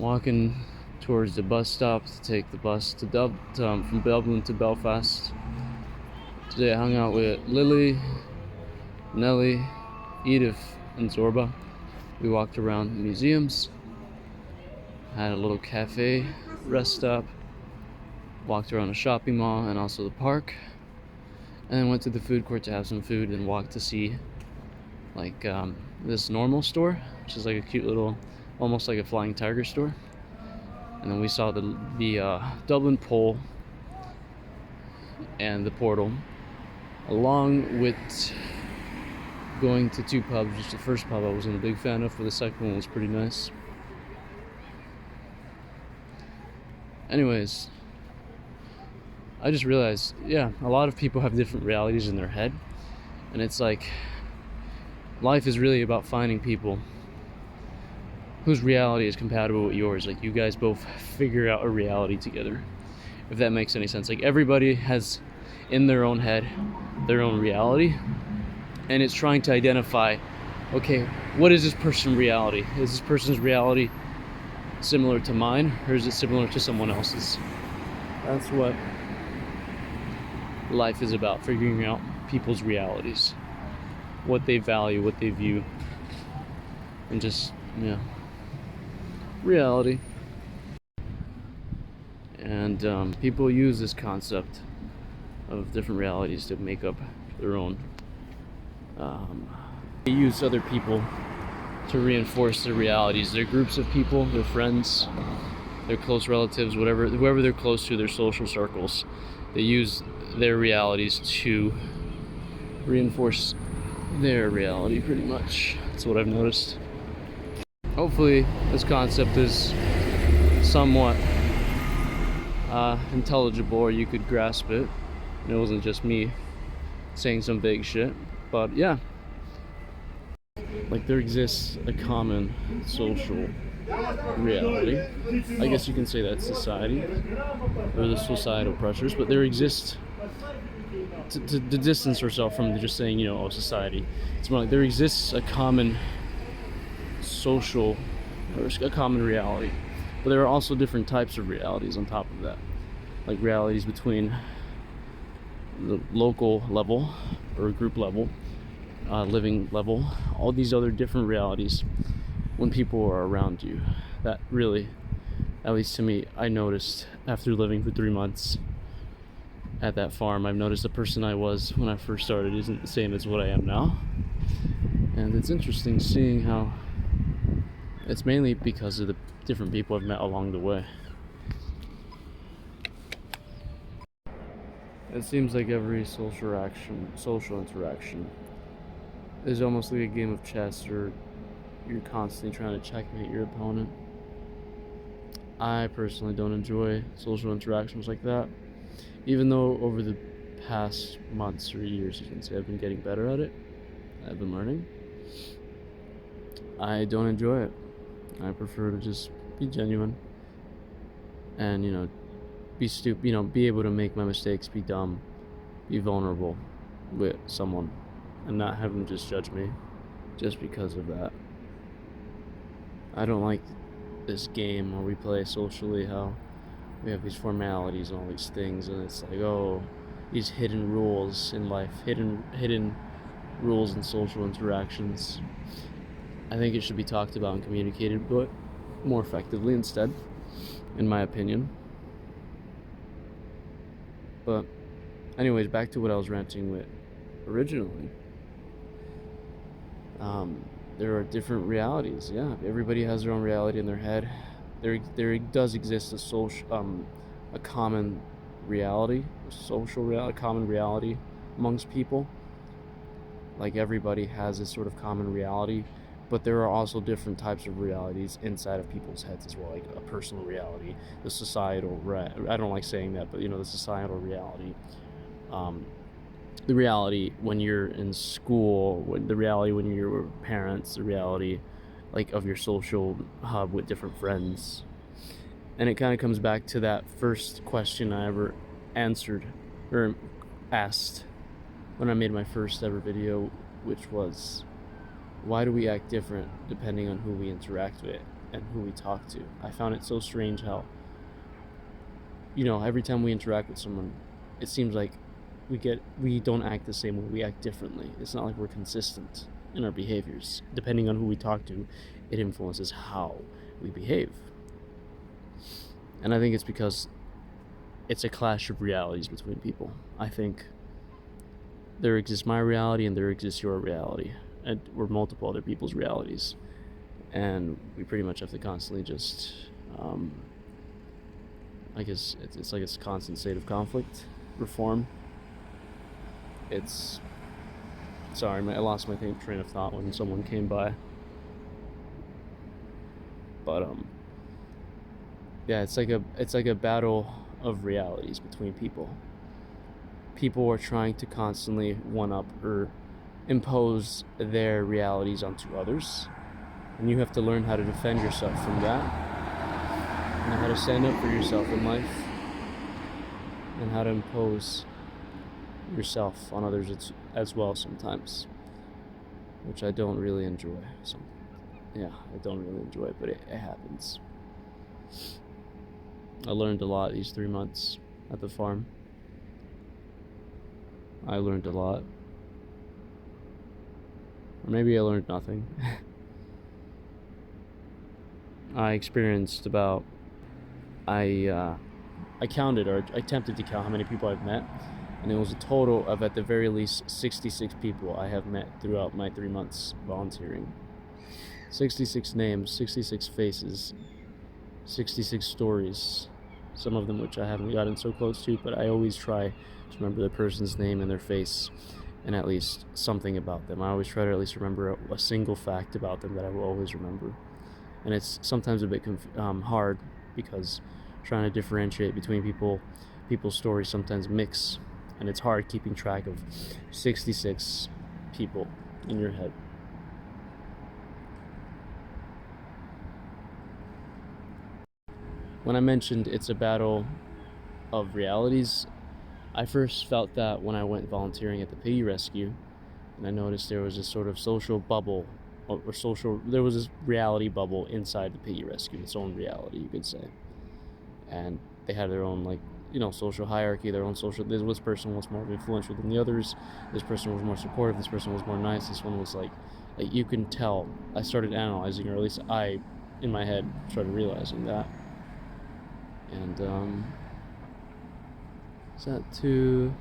walking towards the bus stop to take the bus to from Dublin to Belfast. Today I hung out with Lily, Nelly, Edith, and Zorba. We walked around museums, had a little cafe, rest stop, walked around a shopping mall and also the park, and then went to the food court to have some food and walked to see like this normal store, which is like a cute little, almost like a flying tiger store. And then we saw the Dublin pole and the portal, along with going to two pubs. Just the first pub I wasn't a big fan of, but the second one was pretty nice. Anyways, I just realized, yeah, a lot of people have different realities in their head, and it's like life is really about finding people whose reality is compatible with yours. Like, you guys both figure out a reality together, if that makes any sense. Like, everybody has in their own head their own reality, and it's trying to identify, okay, what is this person's reality? Is this person's reality similar to mine, or is it similar to someone else's? That's what life is about, figuring out people's realities, what they value, what they view, and just, yeah, reality. And people use this concept of different realities to make up their own. They use other people to reinforce their realities. Their groups of people, their friends, their close relatives, whoever they're close to, their social circles. They use their realities to reinforce their reality, pretty much. That's what I've noticed. Hopefully this concept is somewhat intelligible, or you could grasp it, and it wasn't just me saying some vague shit. But yeah, like, there exists a common social reality. I guess you can say that's society, or the societal pressures, but there exists, to distance yourself from just saying, oh, society. It's more like there exists a common social, or a common reality, but there are also different types of realities on top of that, like realities between the local level or group level, living level, all these other different realities when people are around you. That really, at least to me, I noticed after living for 3 months at that farm. I've noticed the person I was when I first started isn't the same as what I am now, and it's interesting seeing how it's mainly because of the different people I've met along the way. It seems like every social interaction is almost like a game of chess, or you're constantly trying to checkmate your opponent. I personally don't enjoy social interactions like that, even though over the past months or years, you can say, I've been getting better at it. I've been learning. I don't enjoy it. I prefer to just be genuine and, be stupid, be able to make my mistakes, be dumb, be vulnerable with someone, and not have them just judge me just because of that. I don't like this game where we play socially, how we have these formalities and all these things, and it's like, oh, these hidden rules in life, hidden rules in social interactions. I think it should be talked about and communicated, but more effectively instead, in my opinion. But anyways, back to what I was ranting with originally. There are different realities. Yeah, everybody has their own reality in their head. There does exist a common reality, a common reality amongst people. Like, everybody has this sort of common reality, but there are also different types of realities inside of people's heads as well, like a personal reality, the societal, I don't like saying that, but the societal reality, the reality when you're in school, the reality when you're with parents, the reality like of your social hub with different friends. And it kind of comes back to that first question I ever answered or asked when I made my first ever video, which was, why do we act different depending on who we interact with? and who we talk to. I found it so strange how, every time we interact with someone, it seems like we don't act the same way. We act differently. It's not like we're consistent in our behaviors. Depending on who we talk to, it influences how we behave. And I think it's because it's a clash of realities between people. I think there exists my reality and there exists your reality, and we're multiple other people's realities, and we pretty much have to constantly just, I guess it's like it's a constant state of conflict, reform. It's sorry, I lost my train of thought when someone came by, but yeah, it's like a battle of realities between people. People are trying to constantly one up or impose their realities onto others, and you have to learn how to defend yourself from that, and how to stand up for yourself in life, and how to impose yourself on others as well sometimes, which I don't really enjoy. So, yeah, I don't really enjoy it, but it happens. I learned a lot these 3 months at the farm. I learned a lot. Or maybe I learned nothing. I experienced about I counted, or I attempted to count how many people I've met, and it was a total of at the very least 66 people I have met throughout my 3 months volunteering. 66 names, 66 faces, 66 stories, some of them which I haven't gotten so close to, but I always try to remember the person's name and their face and at least something about them. I always try to at least remember a single fact about them that I will always remember. And it's sometimes a bit hard because trying to differentiate between people's stories sometimes mix, and it's hard keeping track of 66 people in your head. When I mentioned it's a battle of realities, I first felt that when I went volunteering at the piggy rescue, and I noticed there was this sort of social bubble, there was this reality bubble inside the piggy rescue, its own reality, you could say. And they had their own, social hierarchy, their own social, this person was more influential than the others, this person was more supportive, this person was more nice, this one was like you can tell. I started analyzing, or at least I, in my head, started realizing that. And is that too